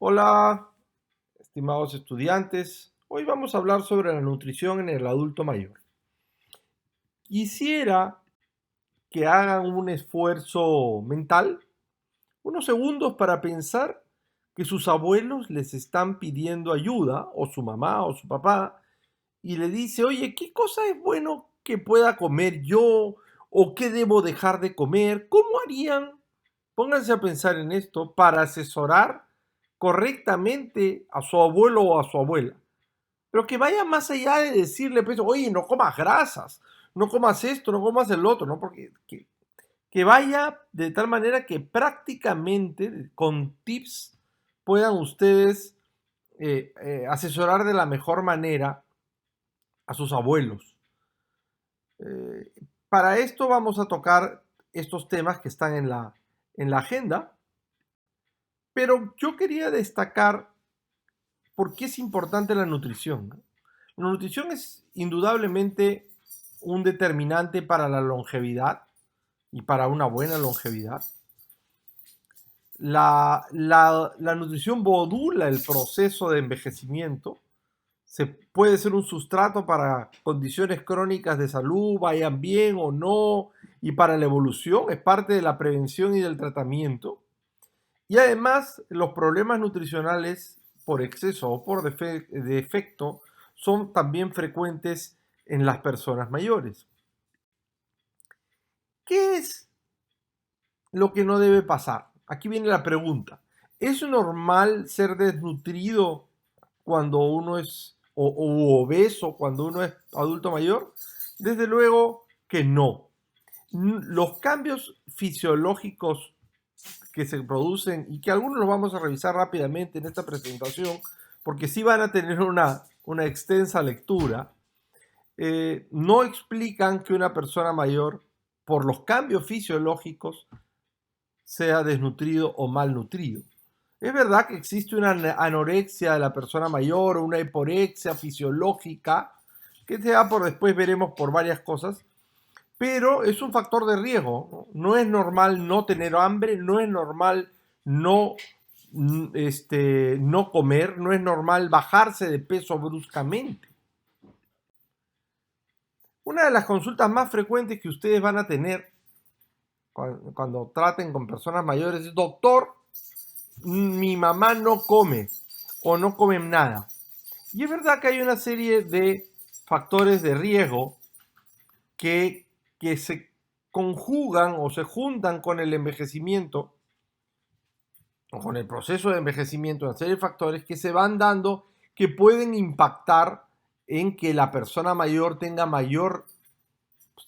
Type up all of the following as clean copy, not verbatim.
Hola, estimados estudiantes. Hoy vamos a hablar sobre la nutrición en el adulto mayor. Quisiera que hagan un esfuerzo mental, unos segundos para pensar que sus abuelos les están pidiendo ayuda, o su mamá o su papá, y le dice, oye, ¿qué cosa es bueno que pueda comer yo? ¿O qué debo dejar de comer? ¿Cómo harían? Pónganse a pensar en esto para asesorar correctamente a su abuelo o a su abuela. Pero que vaya más allá de decirle, pues, oye, no comas grasas, no comas esto, no comas el otro, ¿no? Porque que vaya de tal manera que prácticamente con tips puedan ustedes asesorar de la mejor manera a sus abuelos. Eh, para esto vamos a tocar estos temas que están en la agenda, pero yo quería destacar por qué es importante la nutrición, ¿no? La nutrición es indudablemente un determinante para la longevidad y para una buena longevidad. La nutrición modula el proceso de envejecimiento. Se puede ser un sustrato para condiciones crónicas de salud, vayan bien o no, y para la evolución, es parte de la prevención y del tratamiento. Y además, los problemas nutricionales por exceso o por defecto son también frecuentes en las personas mayores. ¿Qué es lo que no debe pasar? Aquí viene la pregunta. ¿Es normal ser desnutrido cuando uno es o obeso cuando uno es adulto mayor? Desde luego que no. Los cambios fisiológicos que se producen y que algunos los vamos a revisar rápidamente en esta presentación, porque sí van a tener una extensa lectura, no explican que una persona mayor, por los cambios fisiológicos, sea desnutrido o malnutrido. Es verdad que existe una anorexia de la persona mayor o una hiporexia fisiológica, que se da por después veremos por varias cosas, pero es un factor de riesgo. No es normal no tener hambre, no es normal no, no comer, no es normal bajarse de peso bruscamente. Una de las consultas más frecuentes que ustedes van a tener cuando traten con personas mayores es, doctor, mi mamá no come o no come nada. Y es verdad que hay una serie de factores de riesgo que se conjugan o se juntan con el envejecimiento o con el proceso de envejecimiento, una serie de factores que se van dando que pueden impactar en que la persona mayor tenga mayor,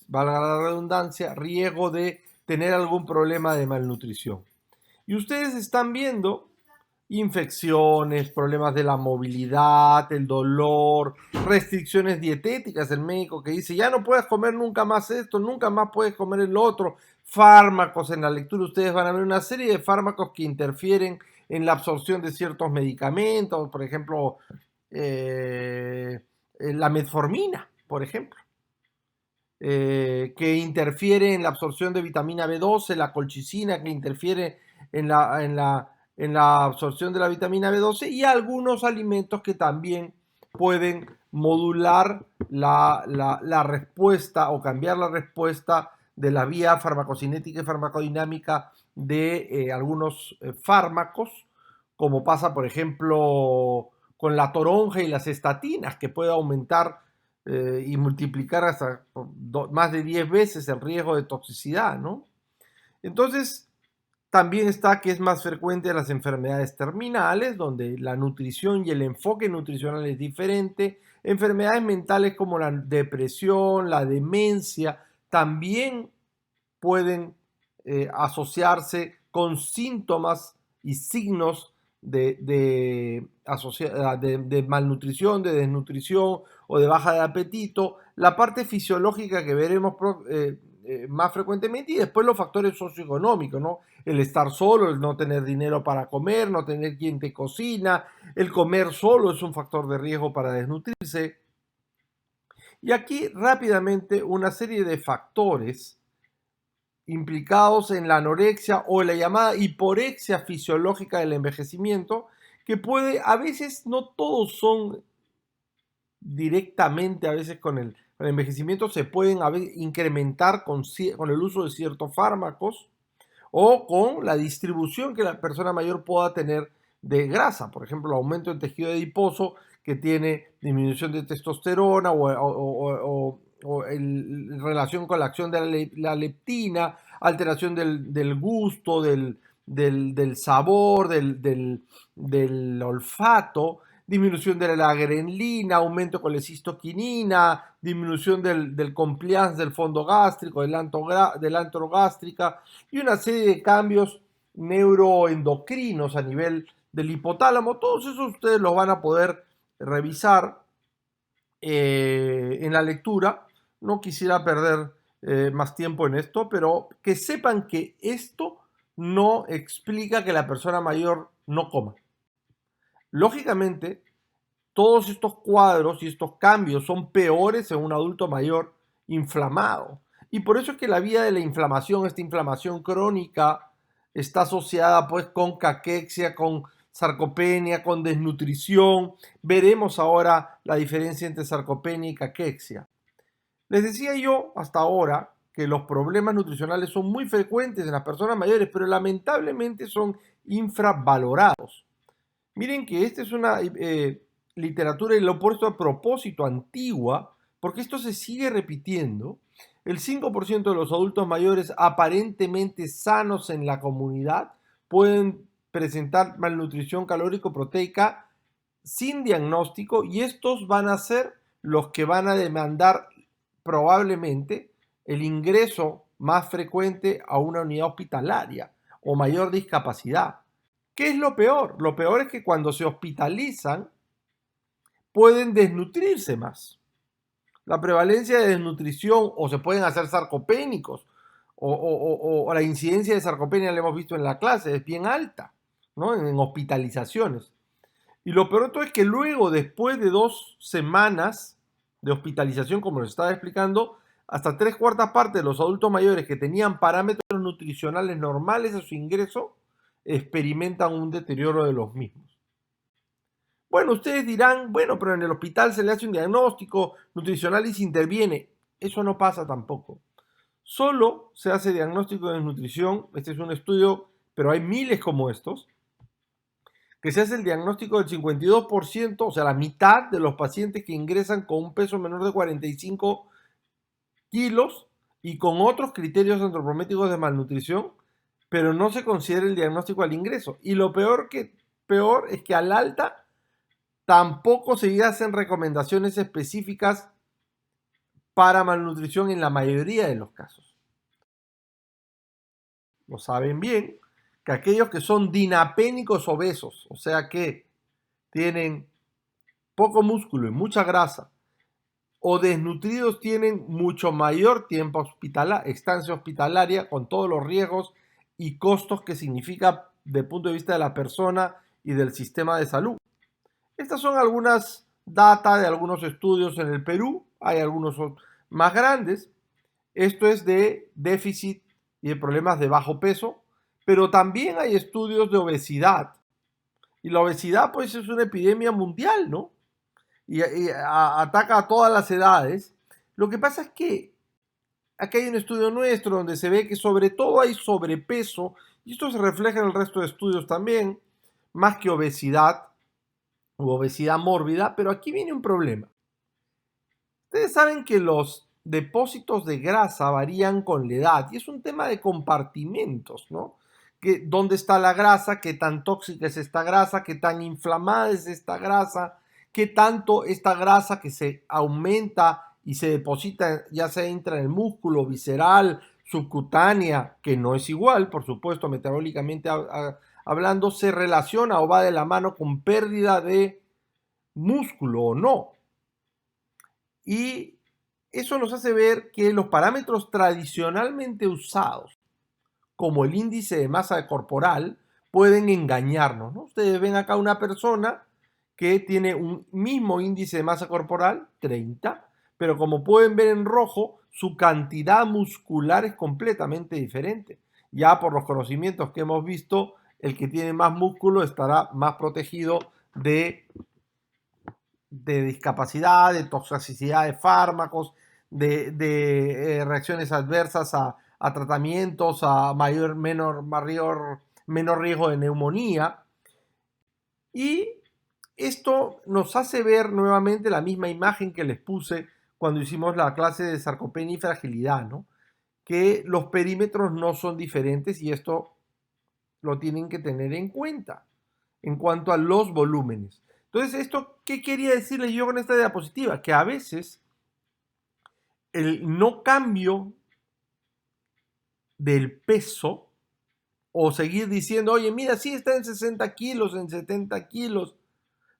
valga la redundancia, riesgo de tener algún problema de malnutrición. Y ustedes están viendo infecciones, problemas de la movilidad, el dolor, restricciones dietéticas, el médico que dice, ya no puedes comer nunca más esto, nunca más puedes comer el otro, fármacos, en la lectura ustedes van a ver una serie de fármacos que interfieren en la absorción de ciertos medicamentos, por ejemplo, la metformina, por ejemplo, que interfiere en la absorción de vitamina B12, la colchicina que interfiere en la absorción de la vitamina B12 y algunos alimentos que también pueden modular la respuesta o cambiar la respuesta de la vía farmacocinética y farmacodinámica de algunos fármacos, como pasa, por ejemplo, con la toronja y las estatinas, que puede aumentar y multiplicar hasta más de 10 veces el riesgo de toxicidad, ¿no? Entonces, también está que es más frecuente las enfermedades terminales, donde la nutrición y el enfoque nutricional es diferente. Enfermedades mentales como la depresión, la demencia, también pueden asociarse con síntomas y signos de malnutrición, de desnutrición o de baja de apetito, la parte fisiológica que veremos más frecuentemente y después los factores socioeconómicos, ¿no? El estar solo, el no tener dinero para comer, no tener quien te cocina, el comer solo es un factor de riesgo para desnutrirse. Y aquí rápidamente una serie de factores implicados en la anorexia o la llamada hiporexia fisiológica del envejecimiento, que puede, a veces no todos son directamente, a veces con el envejecimiento se pueden a veces incrementar con el uso de ciertos fármacos o con la distribución que la persona mayor pueda tener de grasa, por ejemplo, aumento del tejido adiposo que tiene disminución de testosterona o en relación con la acción de la leptina, alteración del gusto, del sabor, del olfato, disminución de la grelina, aumento con la cistoquinina, disminución del compliance del fondo gástrico, del antro gástrica y una serie de cambios neuroendocrinos a nivel del hipotálamo. Todos esos ustedes los van a poder revisar en la lectura. No quisiera perder más tiempo en esto, pero que sepan que esto no explica que la persona mayor no coma. Lógicamente, todos estos cuadros y estos cambios son peores en un adulto mayor inflamado. Y por eso es que la vía de la inflamación, esta inflamación crónica, está asociada pues con caquexia, con sarcopenia, con desnutrición. Veremos ahora la diferencia entre sarcopenia y caquexia. Les decía yo hasta ahora que los problemas nutricionales son muy frecuentes en las personas mayores, pero lamentablemente son infravalorados. Miren que esta es una literatura, y lo he puesto a propósito, antigua, porque esto se sigue repitiendo. El 5% de los adultos mayores aparentemente sanos en la comunidad pueden presentar malnutrición calórico-proteica sin diagnóstico, y estos van a ser los que van a demandar probablemente el ingreso más frecuente a una unidad hospitalaria o mayor discapacidad. ¿Qué es lo peor? Lo peor es que cuando se hospitalizan pueden desnutrirse más. La prevalencia de desnutrición o se pueden hacer sarcopénicos o la incidencia de sarcopenia la hemos visto en la clase, es bien alta, ¿no? En hospitalizaciones. Y lo peor de todo es que luego, después de 2 semanas de hospitalización, como les estaba explicando, hasta 3/4 de los adultos mayores que tenían parámetros nutricionales normales a su ingreso experimentan un deterioro de los mismos. Bueno, ustedes dirán, bueno, pero en el hospital se le hace un diagnóstico nutricional y se interviene. Eso no pasa tampoco. Solo se hace diagnóstico de nutrición, este es un estudio, pero hay miles como estos, que se hace el diagnóstico del 52%, o sea, la mitad de los pacientes que ingresan con un peso menor de 45 kilos y con otros criterios antropométricos de malnutrición, pero no se considera el diagnóstico al ingreso. Y lo peor es que al alta tampoco se hacen recomendaciones específicas para malnutrición en la mayoría de los casos. Lo saben bien que aquellos que son dinapénicos obesos, o sea que tienen poco músculo y mucha grasa, o desnutridos, tienen mucho mayor tiempo estancia hospitalaria, con todos los riesgos y costos que significa desde el punto de vista de la persona y del sistema de salud. Estas son algunas data de algunos estudios en el Perú, hay algunos más grandes. Esto es de déficit y de problemas de bajo peso, pero también hay estudios de obesidad. Y la obesidad pues es una epidemia mundial, ¿no? Y ataca a todas las edades. Lo que pasa es que aquí hay un estudio nuestro donde se ve que sobre todo hay sobrepeso, y esto se refleja en el resto de estudios también, más que obesidad u obesidad mórbida, pero aquí viene un problema. Ustedes saben que los depósitos de grasa varían con la edad y es un tema de compartimentos, ¿no? ¿Dónde está la grasa? ¿Qué tan tóxica es esta grasa? ¿Qué tan inflamada es esta grasa? ¿Qué tanto esta grasa que se aumenta y se deposita, ya sea entra en el músculo, visceral, subcutánea, que no es igual, por supuesto, metabólicamente hablando, se relaciona o va de la mano con pérdida de músculo o no? Y eso nos hace ver que los parámetros tradicionalmente usados, como el índice de masa corporal, pueden engañarnos, ¿no? Ustedes ven acá una persona que tiene un mismo índice de masa corporal, 30, pero como pueden ver en rojo, su cantidad muscular es completamente diferente. Ya por los conocimientos que hemos visto el que tiene más músculo estará más protegido de discapacidad, de toxicidad de fármacos, de reacciones adversas a tratamientos, a menor riesgo de neumonía. Y esto nos hace ver nuevamente la misma imagen que les puse cuando hicimos la clase de sarcopenia y fragilidad, ¿no? Que los perímetros no son diferentes y esto lo tienen que tener en cuenta en cuanto a los volúmenes. Entonces, ¿esto qué quería decirle yo con esta diapositiva? Que a veces el no cambio del peso o seguir diciendo, oye, mira, sí está en 60 kilos, en 70 kilos,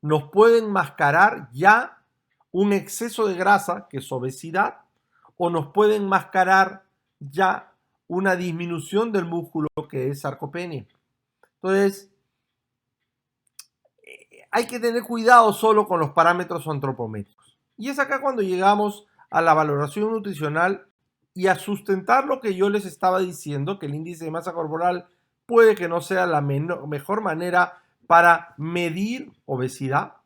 nos puede enmascarar ya un exceso de grasa, que es obesidad, o nos puede enmascarar ya una disminución del músculo, que es sarcopenia. Entonces, hay que tener cuidado solo con los parámetros antropométricos. Y es acá cuando llegamos a la valoración nutricional y a sustentar lo que yo les estaba diciendo, que el índice de masa corporal puede que no sea la mejor manera para medir obesidad,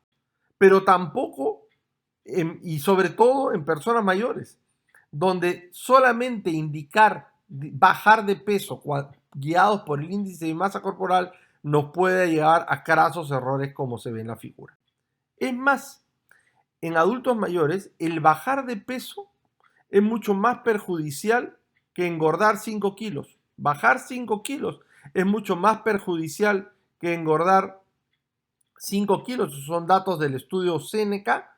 pero tampoco, y sobre todo en personas mayores, donde solamente indicar bajar de peso guiados por el índice de masa corporal nos puede llevar a crasos errores como se ve en la figura. Es más, en adultos mayores, el bajar de peso es mucho más perjudicial que engordar 5 kilos. Bajar 5 kilos es mucho más perjudicial que engordar 5 kilos. Esos son datos del estudio Seneca,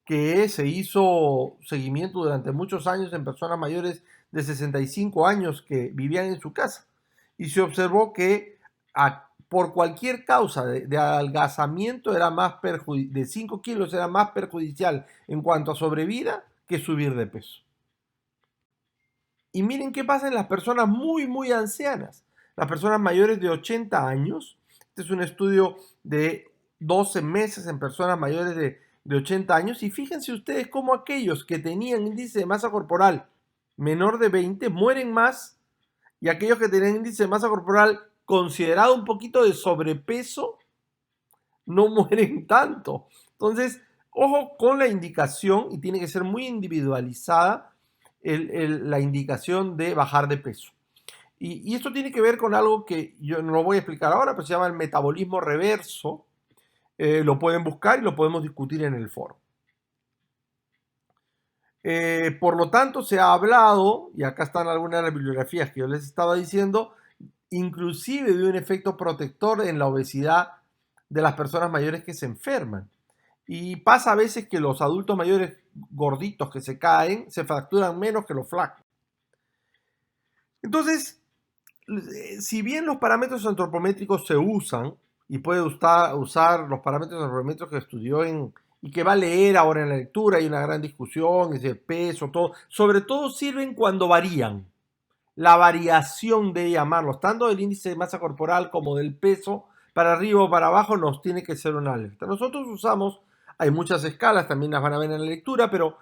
que se hizo seguimiento durante muchos años en personas mayores de 65 años que vivían en su casa. Y se observó que por cualquier causa de adelgazamiento era más de 5 kilos era más perjudicial en cuanto a sobrevida que subir de peso. Y miren qué pasa en las personas muy ancianas. Las personas mayores de 80 años. Este es un estudio de 12 meses en personas mayores de 80 años. Y fíjense ustedes cómo aquellos que tenían índice de masa corporal menor de 20 mueren más. Y aquellos que tenían índice de masa corporal considerado un poquito de sobrepeso no mueren tanto. Entonces, ojo con la indicación, y tiene que ser muy individualizada la indicación de bajar de peso. Y esto tiene que ver con algo que yo no lo voy a explicar ahora, pero se llama el metabolismo reverso. Lo pueden buscar y lo podemos discutir en el foro. Por lo tanto, se ha hablado, y acá están algunas de las bibliografías que yo les estaba diciendo, inclusive de un efecto protector en la obesidad de las personas mayores que se enferman. Y pasa a veces que los adultos mayores gorditos que se caen se fracturan menos que los flacos. Entonces, si bien los parámetros antropométricos se usan, y puede usar los parámetros antropométricos que estudió y que va a leer ahora en la lectura, hay una gran discusión, es el peso, todo, sobre todo sirven cuando varían. La variación de llamarlos, tanto del índice de masa corporal como del peso, para arriba o para abajo, nos tiene que ser una alerta. Nosotros usamos, hay muchas escalas, también las van a ver en la lectura, pero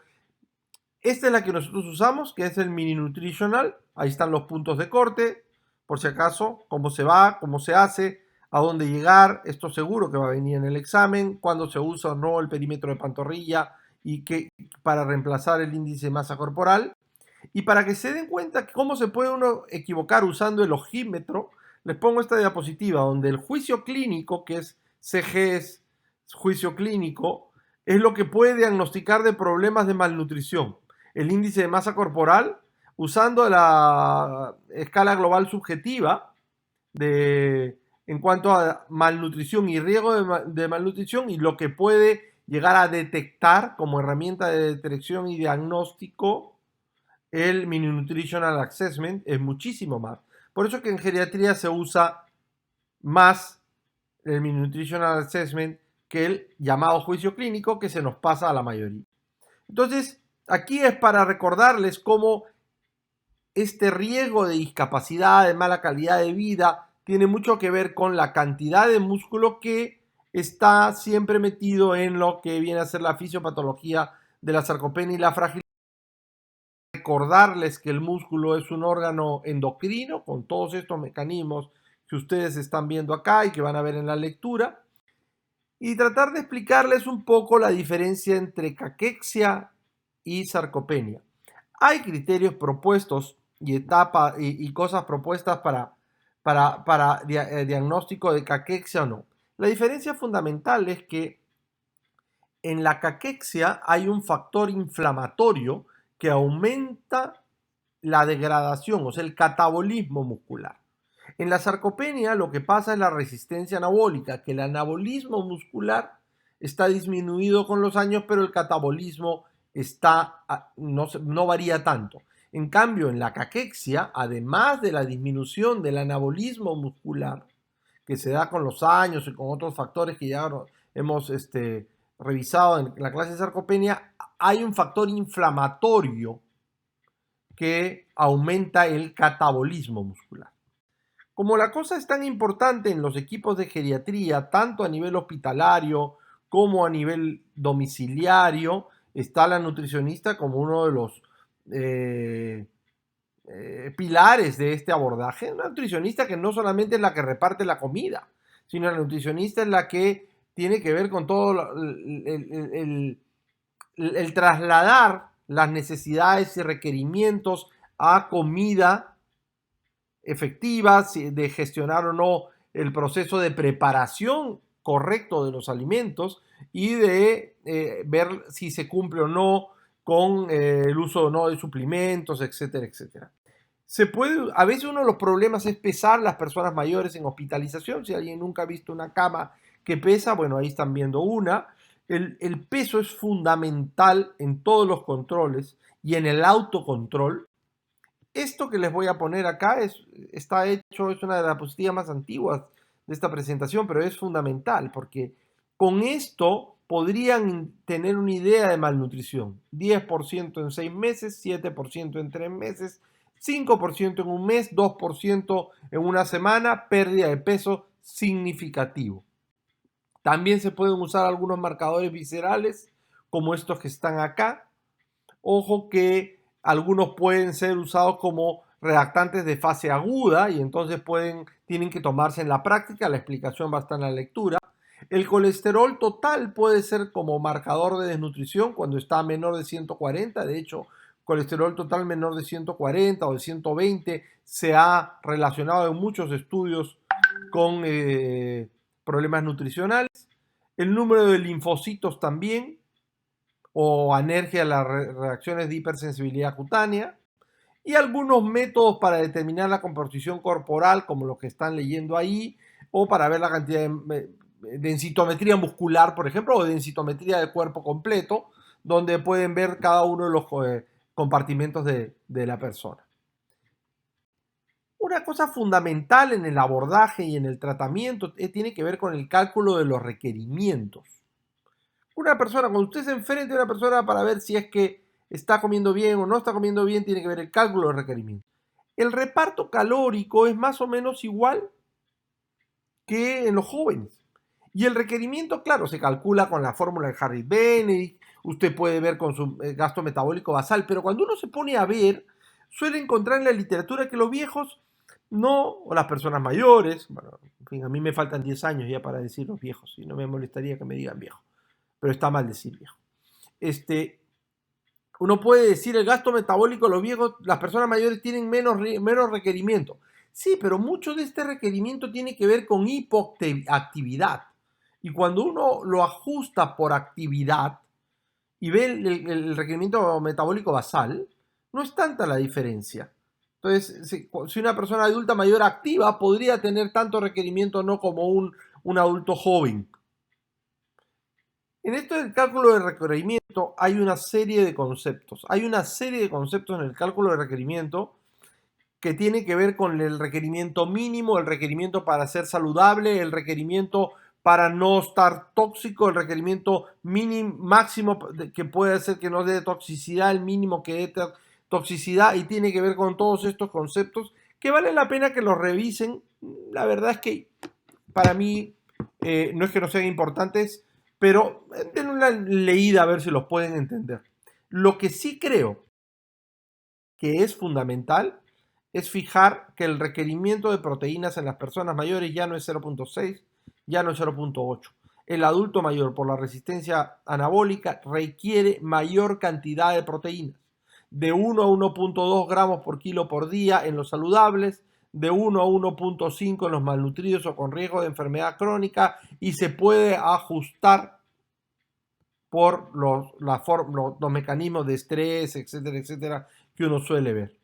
esta es la que nosotros usamos, que es el Mini Nutritional. Ahí están los puntos de corte, por si acaso, cómo se va, cómo se hace, a dónde llegar. Esto seguro que va a venir en el examen, cuándo se usa o no el perímetro de pantorrilla y que para reemplazar el índice de masa corporal. Y para que se den cuenta cómo se puede uno equivocar usando el ojímetro, les pongo esta diapositiva donde el juicio clínico, que es CGS, juicio clínico, es lo que puede diagnosticar de problemas de malnutrición. El índice de masa corporal, usando la escala global subjetiva en cuanto a malnutrición y riesgo de malnutrición, y lo que puede llegar a detectar como herramienta de detección y diagnóstico el Mini Nutritional Assessment es muchísimo más. Por eso que en geriatría se usa más el Mini Nutritional Assessment que el llamado juicio clínico, que se nos pasa a la mayoría. Entonces, aquí es para recordarles cómo este riesgo de discapacidad, de mala calidad de vida, tiene mucho que ver con la cantidad de músculo que está siempre metido en lo que viene a ser la fisiopatología de la sarcopenia y la fragilidad. Recordarles que el músculo es un órgano endocrino con todos estos mecanismos que ustedes están viendo acá y que van a ver en la lectura, y tratar de explicarles un poco la diferencia entre caquexia y sarcopenia. Hay criterios propuestos y cosas propuestas para diagnóstico de caquexia o no. La diferencia fundamental es que en la caquexia hay un factor inflamatorio que aumenta la degradación, o sea, el catabolismo muscular. En la sarcopenia lo que pasa es la resistencia anabólica, que el anabolismo muscular está disminuido con los años, pero el catabolismo no varía tanto. En cambio, en la caquexia, además de la disminución del anabolismo muscular, que se da con los años y con otros factores que ya hemos revisado en la clase de sarcopenia, hay un factor inflamatorio que aumenta el catabolismo muscular. Como la cosa es tan importante en los equipos de geriatría, tanto a nivel hospitalario como a nivel domiciliario, está la nutricionista como uno de los pilares de este abordaje. Una nutricionista que no solamente es la que reparte la comida, sino la nutricionista es la que tiene que ver con todo el trasladar las necesidades y requerimientos a comida efectivas, de gestionar o no el proceso de preparación correcto de los alimentos y de ver si se cumple o no con el uso o no de suplementos, etcétera, etcétera. A veces uno de los problemas es pesar las personas mayores en hospitalización. Si alguien nunca ha visto una cama que pesa, bueno, ahí están viendo una. El peso es fundamental en todos los controles y en el autocontrol. Esto que les voy a poner acá es una de las diapositivas más antiguas de esta presentación, pero es fundamental porque con esto podrían tener una idea de malnutrición. 10% en 6 meses, 7% en 3 meses, 5% en un mes, 2% en una semana, pérdida de peso significativo. También se pueden usar algunos marcadores viscerales, como estos que están acá. Ojo que algunos pueden ser usados como redactantes de fase aguda y entonces tienen que tomarse en la práctica. La explicación va a estar en la lectura. El colesterol total puede ser como marcador de desnutrición cuando está menor de 140. De hecho, colesterol total menor de 140 o de 120 se ha relacionado en muchos estudios con problemas nutricionales. El número de linfocitos también, o alergia a las reacciones de hipersensibilidad cutánea, y algunos métodos para determinar la composición corporal, como los que están leyendo ahí, o para ver la cantidad de densitometría muscular, por ejemplo, o densitometría del cuerpo completo, donde pueden ver cada uno de los compartimentos de la persona. Una cosa fundamental en el abordaje y en el tratamiento tiene que ver con el cálculo de los requerimientos. Una persona, cuando usted se enfrente a una persona para ver si es que está comiendo bien o no está comiendo bien, tiene que ver el cálculo de requerimientos. El reparto calórico es más o menos igual que en los jóvenes. Y el requerimiento, claro, se calcula con la fórmula de Harris-Benedict, usted puede ver con su gasto metabólico basal, pero cuando uno se pone a ver, suele encontrar en la literatura que los viejos no, o las personas mayores, bueno, en fin, a mí me faltan 10 años ya para decir los viejos, y no me molestaría que me digan viejo, pero está mal decir viejo. Uno puede decir el gasto metabólico, los viejos, las personas mayores tienen menos requerimiento. Sí, pero mucho de este requerimiento tiene que ver con hipoactividad. Y cuando uno lo ajusta por actividad y ve el requerimiento metabólico basal, no es tanta la diferencia. Entonces, si una persona adulta mayor activa podría tener tanto requerimiento no como un adulto joven. En esto del cálculo de requerimiento hay una serie de conceptos. Hay una serie de conceptos en el cálculo de requerimiento que tiene que ver con el requerimiento mínimo, el requerimiento para ser saludable, el requerimiento para no estar tóxico, el requerimiento máximo que puede hacer que no dé toxicidad, el mínimo que dé toxicidad, y tiene que ver con todos estos conceptos que vale la pena que los revisen. La verdad es que para mí no es que no sean importantes, pero den una leída a ver si los pueden entender. Lo que sí creo que es fundamental es fijar que el requerimiento de proteínas en las personas mayores ya no es 0.6, ya no es 0.8. El adulto mayor, por la resistencia anabólica, requiere mayor cantidad de proteínas, de 1 a 1.2 gramos por kilo por día en los saludables, de 1 a 1.5 en los malnutridos o con riesgo de enfermedad crónica, y se puede ajustar por los mecanismos de estrés, etcétera, etcétera, que uno suele ver.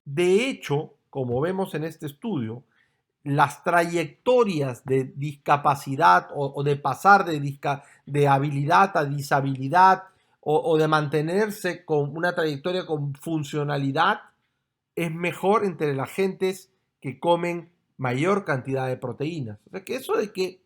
De hecho, como vemos en este estudio, las trayectorias de discapacidad o de pasar de habilidad a disabilidad o de mantenerse con una trayectoria con funcionalidad es mejor entre las gentes que comen mayor cantidad de proteínas. O sea que eso de que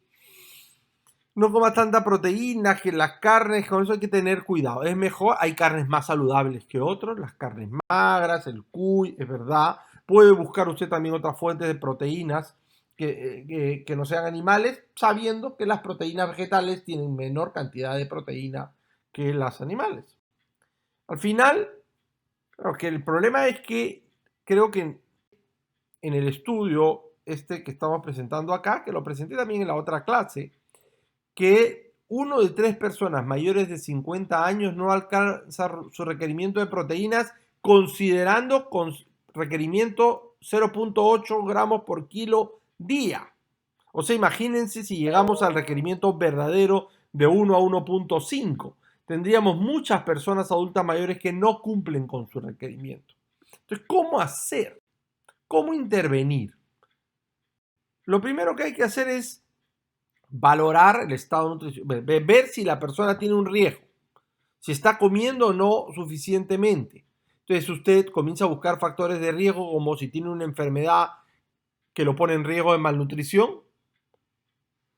no comas tanta proteína, que las carnes, con eso hay que tener cuidado. Es mejor, hay carnes más saludables que otros, las carnes magras, el cuy, es verdad. Puede buscar usted también otras fuentes de proteínas que no sean animales, sabiendo que las proteínas vegetales tienen menor cantidad de proteína que las animales. Al final, claro, que el problema es que creo que en el estudio este que estamos presentando acá, que lo presenté también en la otra clase, que 1 de 3 personas mayores de 50 años no alcanza su requerimiento de proteínas considerando con requerimiento 0.8 gramos por kilo día. O sea, imagínense si llegamos al requerimiento verdadero de 1 a 1.5. Tendríamos muchas personas adultas mayores que no cumplen con su requerimiento. Entonces, ¿cómo hacer? ¿Cómo intervenir? Lo primero que hay que hacer es valorar el estado nutricional, ver si la persona tiene un riesgo, si está comiendo o no suficientemente. Entonces usted comienza a buscar factores de riesgo como si tiene una enfermedad que lo pone en riesgo de malnutrición,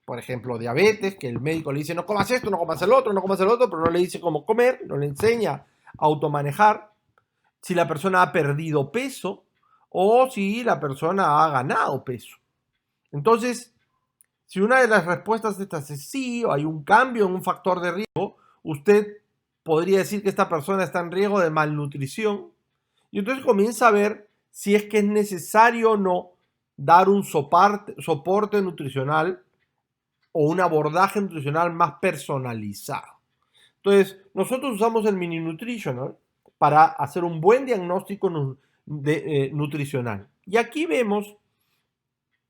por ejemplo diabetes, que el médico le dice no comas esto, no comas el otro, no comas el otro, pero no le dice cómo comer, no le enseña a automanejar. Si la persona ha perdido peso o si la persona ha ganado peso. Entonces, si una de las respuestas de estas es sí o hay un cambio en un factor de riesgo, usted podría decir que esta persona está en riesgo de malnutrición y entonces comienza a ver si es que es necesario o no dar un soporte nutricional o un abordaje nutricional más personalizado. Entonces, nosotros usamos el Mini Nutritional para hacer un buen diagnóstico nutricional. Y aquí vemos,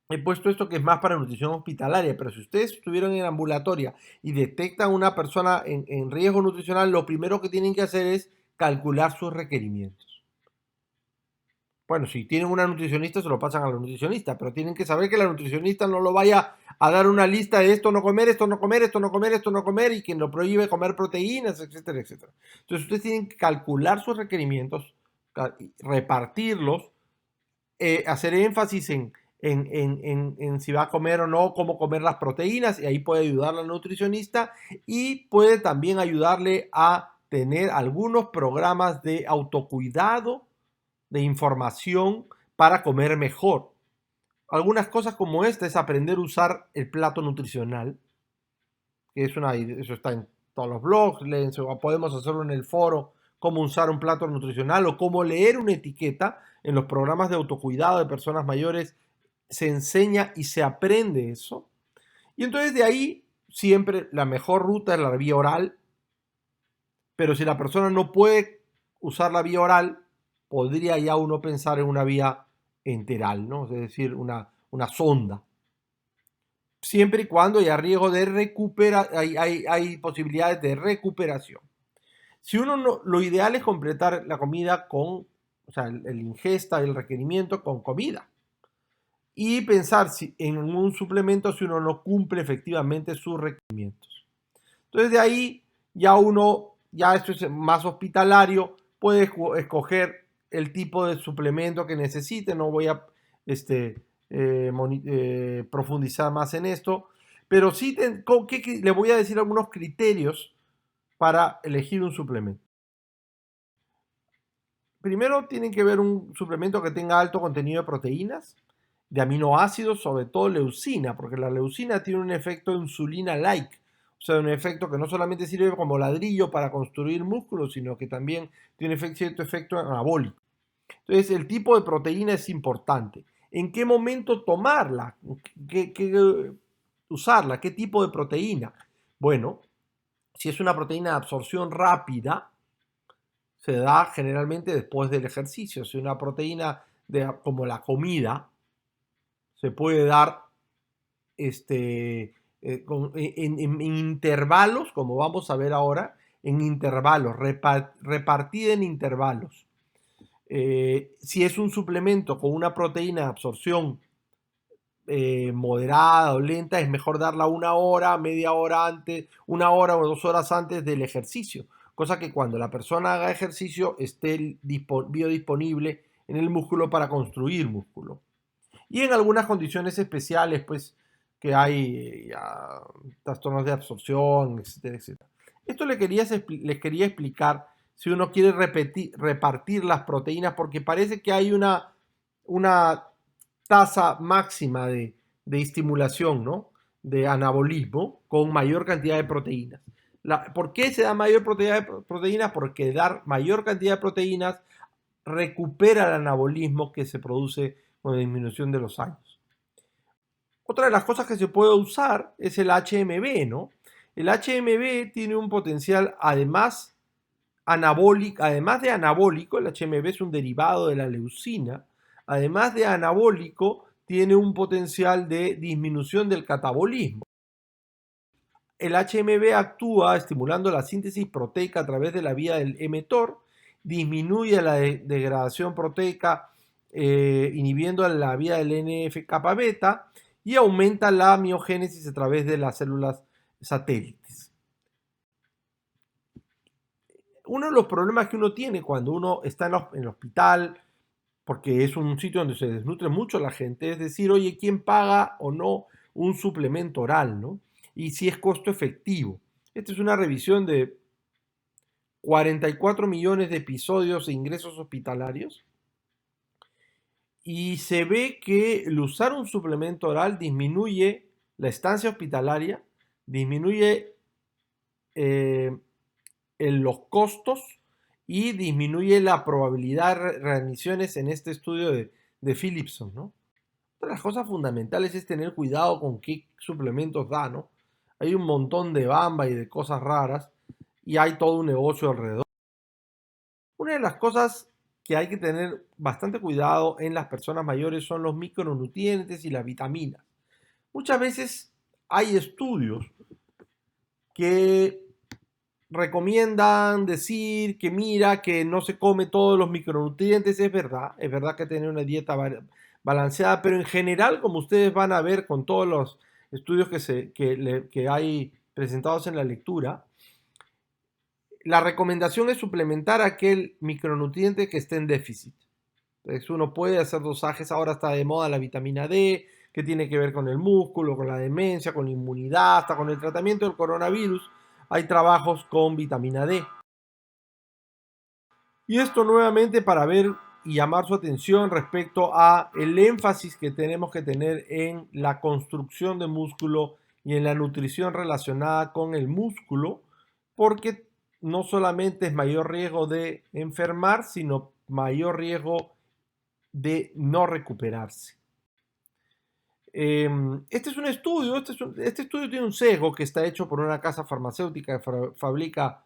he puesto esto que es más para nutrición hospitalaria, pero si ustedes estuvieron en ambulatoria y detectan una persona en riesgo nutricional, lo primero que tienen que hacer es calcular sus requerimientos. Bueno, si tienen una nutricionista, se lo pasan a la nutricionista, pero tienen que saber que la nutricionista no lo vaya a dar una lista de esto no comer, esto no comer, esto no comer, esto no comer, y que lo prohíbe comer proteínas, etcétera, etcétera. Entonces, ustedes tienen que calcular sus requerimientos, repartirlos, hacer énfasis en si va a comer o no, cómo comer las proteínas, y ahí puede ayudar la nutricionista y puede también ayudarle a tener algunos programas de autocuidado, de información para comer mejor. Algunas cosas como esta es aprender a usar el plato nutricional, que eso está en todos los blogs, podemos hacerlo en el foro, cómo usar un plato nutricional o cómo leer una etiqueta. En los programas de autocuidado de personas mayores se enseña y se aprende eso. Y entonces de ahí siempre la mejor ruta es la vía oral, pero si la persona no puede usar la vía oral, podría ya uno pensar en una vía enteral, ¿no? Es decir, una sonda. Siempre y cuando haya riesgo de hay posibilidades de recuperación. Si uno no, lo ideal es completar la comida con, o sea, el ingesta, el requerimiento con comida. Y pensar en un suplemento si uno no cumple efectivamente sus requerimientos. Entonces de ahí ya esto es más hospitalario, puede escoger el tipo de suplemento que necesite. No voy a profundizar más en esto, pero sí le voy a decir algunos criterios para elegir un suplemento. Primero tienen que ver un suplemento que tenga alto contenido de proteínas, de aminoácidos, sobre todo leucina, porque la leucina tiene un efecto insulina-like, o sea, un efecto que no solamente sirve como ladrillo para construir músculos, sino que también tiene cierto efecto anabólico. Entonces, el tipo de proteína es importante. ¿En qué momento tomarla? Usarla? ¿Qué tipo de proteína? Bueno, si es una proteína de absorción rápida, se da generalmente después del ejercicio. Si una proteína como la comida, se puede dar en intervalos, como vamos a ver ahora, en intervalos, repartida en intervalos. Si es un suplemento con una proteína de absorción moderada o lenta, es mejor darla una hora, media hora antes, una hora o 2 horas antes del ejercicio. Cosa que cuando la persona haga ejercicio esté biodisponible en el músculo para construir músculo. Y en algunas condiciones especiales, pues, que hay trastornos de absorción, etcétera, etcétera. Esto les quería explicar si uno quiere repartir las proteínas, porque parece que hay una tasa máxima de estimulación, ¿no? De anabolismo con mayor cantidad de proteínas. ¿Por qué se da mayor cantidad de proteínas? Porque dar mayor cantidad de proteínas recupera el anabolismo que se produce con la disminución de los años. Otra de las cosas que se puede usar es el HMB, ¿no? El HMB tiene un potencial además de anabólico, el HMB es un derivado de la leucina, además de anabólico, tiene un potencial de disminución del catabolismo. El HMB actúa estimulando la síntesis proteica a través de la vía del mTOR, disminuye la degradación proteica inhibiendo la vía del NF-kappa beta y aumenta la miogénesis a través de las células satélites. Uno de los problemas que uno tiene cuando uno está en el hospital, porque es un sitio donde se desnutre mucho la gente, es decir, oye, ¿quién paga o no un suplemento oral, ¿no? Y si es costo efectivo. Esta es una revisión de 44 millones de episodios de ingresos hospitalarios y se ve que el usar un suplemento oral disminuye la estancia hospitalaria, disminuye los costos y disminuye la probabilidad de readmisiones en este estudio de Philipson, ¿no? Una de las cosas fundamentales es tener cuidado con qué suplementos da, ¿no? Hay un montón de bamba y de cosas raras y hay todo un negocio alrededor. Una de las cosas que hay que tener bastante cuidado en las personas mayores son los micronutrientes y las vitaminas. Muchas veces hay estudios que recomiendan decir que mira, que no se come todos los micronutrientes, es verdad que tener una dieta balanceada, pero en general, como ustedes van a ver con todos los estudios que hay presentados en la lectura, la recomendación es suplementar aquel micronutriente que esté en déficit. Entonces uno puede hacer dosajes, ahora está de moda la vitamina D, que tiene que ver con el músculo, con la demencia, con la inmunidad, hasta con el tratamiento del coronavirus. Hay trabajos con vitamina D. Y esto nuevamente para ver y llamar su atención respecto a el énfasis que tenemos que tener en la construcción de músculo y en la nutrición relacionada con el músculo, porque no solamente es mayor riesgo de enfermar, sino mayor riesgo de no recuperarse. Este es un estudio, este estudio tiene un sesgo que está hecho por una casa farmacéutica que fabrica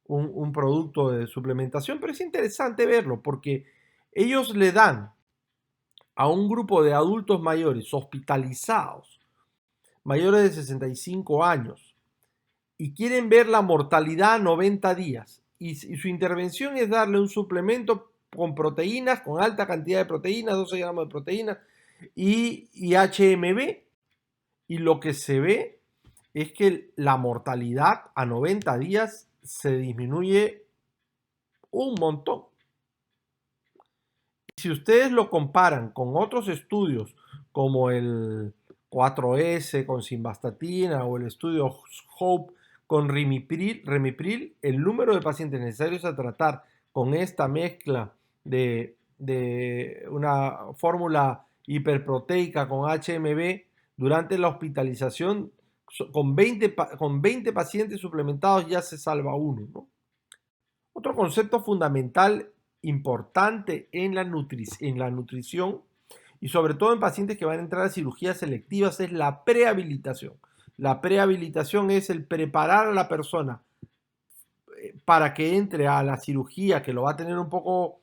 un producto de suplementación, pero es interesante verlo porque ellos le dan a un grupo de adultos mayores hospitalizados, mayores de 65 años, y quieren ver la mortalidad a 90 días. Y su intervención es darle un suplemento con proteínas, con alta cantidad de proteínas, 12 gramos de proteínas, y HMB. Y lo que se ve es que la mortalidad a 90 días se disminuye un montón. Si ustedes lo comparan con otros estudios como el 4S con simvastatina o el estudio HOPE con rimipril, el número de pacientes necesarios a tratar con esta mezcla de una fórmula hiperproteica con HMB durante la hospitalización, con 20 pacientes suplementados ya se salva uno, ¿no? Otro concepto fundamental importante en la nutrición y sobre todo en pacientes que van a entrar a cirugías selectivas es la prehabilitación. La prehabilitación es el preparar a la persona para que entre a la cirugía, que lo va a tener un poco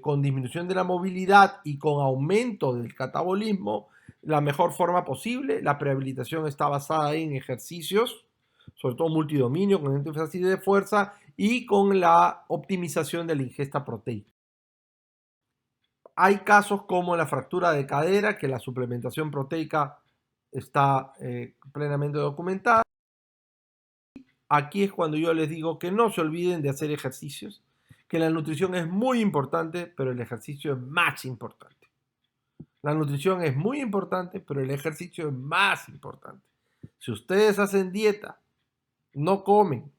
con disminución de la movilidad y con aumento del catabolismo, la mejor forma posible. La prehabilitación está basada en ejercicios, sobre todo multidominio, con énfasis de fuerza y con la optimización de la ingesta proteica. Hay casos como la fractura de cadera, que la suplementación proteica está plenamente documentada. Aquí es cuando yo les digo que no se olviden de hacer ejercicios, que la nutrición es muy importante, pero el ejercicio es más importante. La nutrición es muy importante, pero el ejercicio es más importante. Si ustedes hacen dieta, no comen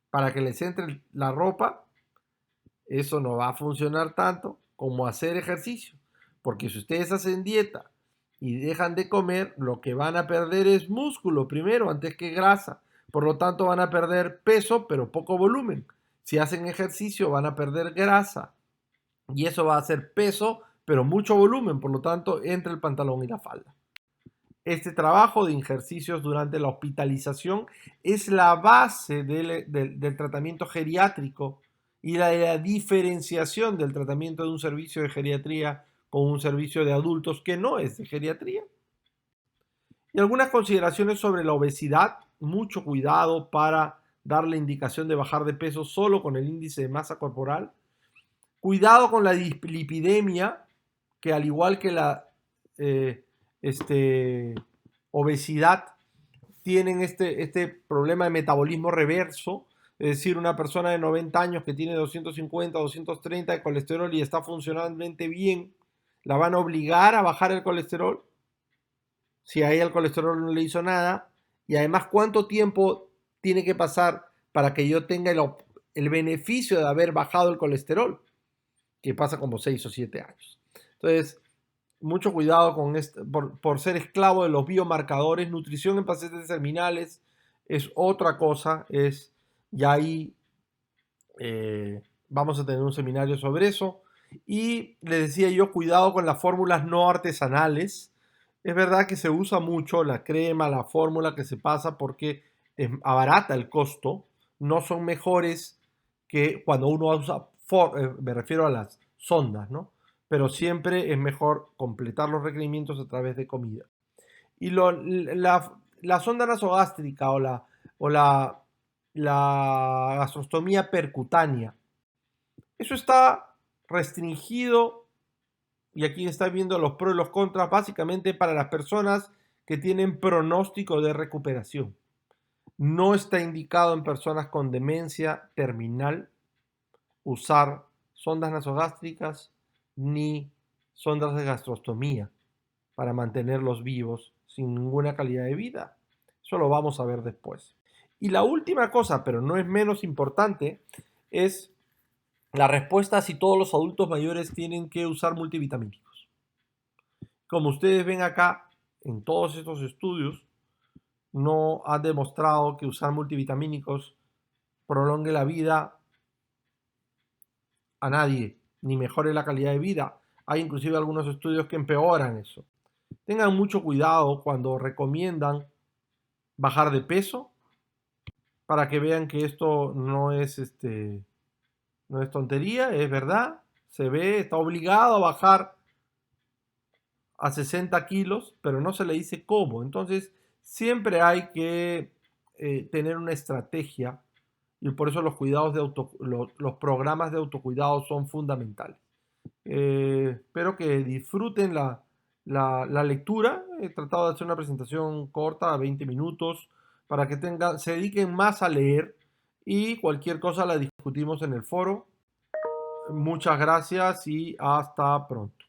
para que les entre la ropa, eso no va a funcionar tanto como hacer ejercicio. Porque si ustedes hacen dieta y dejan de comer, lo que van a perder es músculo primero antes que grasa. Por lo tanto, van a perder peso, pero poco volumen. Si hacen ejercicio, van a perder grasa. Y eso va a ser peso, pero mucho volumen. Por lo tanto, entre el pantalón y la falda. Este trabajo de ejercicios durante la hospitalización es la base del tratamiento geriátrico y la diferenciación del tratamiento de un servicio de geriatría con un servicio de adultos que no es de geriatría. Y algunas consideraciones sobre la obesidad. Mucho cuidado para dar la indicación de bajar de peso solo con el índice de masa corporal. Cuidado con la dislipidemia, que al igual que la obesidad, tienen este problema de metabolismo reverso. Es decir, una persona de 90 años que tiene 250, 230 de colesterol y está funcionalmente bien, la van a obligar a bajar el colesterol si a ella el colesterol no le hizo nada. Y además, ¿cuánto tiempo tiene que pasar para que yo tenga el beneficio de haber bajado el colesterol? Que pasa como 6 o 7 años. Entonces, mucho cuidado con por ser esclavo de los biomarcadores. Nutrición en pacientes terminales es otra cosa. Ya ahí vamos a tener un seminario sobre eso. Y les decía yo, cuidado con las fórmulas no artesanales. Es verdad que se usa mucho la crema, la fórmula que se pasa porque abarata el costo. No son mejores que cuando uno usa, me refiero a las sondas, ¿no? Pero siempre es mejor completar los requerimientos a través de comida. Y la sonda nasogástrica la gastrostomía percutánea, eso está restringido, y aquí está viendo los pros y los contras, básicamente para las personas que tienen pronóstico de recuperación. No está indicado en personas con demencia terminal usar sondas nasogástricas ni sondas de gastrostomía para mantenerlos vivos sin ninguna calidad de vida. Eso lo vamos a ver después. Y la última cosa, pero no es menos importante, es la respuesta a si todos los adultos mayores tienen que usar multivitamínicos. Como ustedes ven acá, en todos estos estudios, no han demostrado que usar multivitamínicos prolongue la vida a nadie, ni mejore la calidad de vida. Hay inclusive algunos estudios que empeoran eso. Tengan mucho cuidado cuando recomiendan bajar de peso para que vean que esto no es tontería, es verdad. Se ve, está obligado a bajar a 60 kilos, pero no se le dice cómo. Entonces, siempre hay que tener una estrategia y por eso los cuidados los programas de autocuidado son fundamentales. Espero que disfruten la lectura. He tratado de hacer una presentación corta, a 20 minutos, para que se dediquen más a leer y cualquier cosa la discutimos en el foro. Muchas gracias y hasta pronto.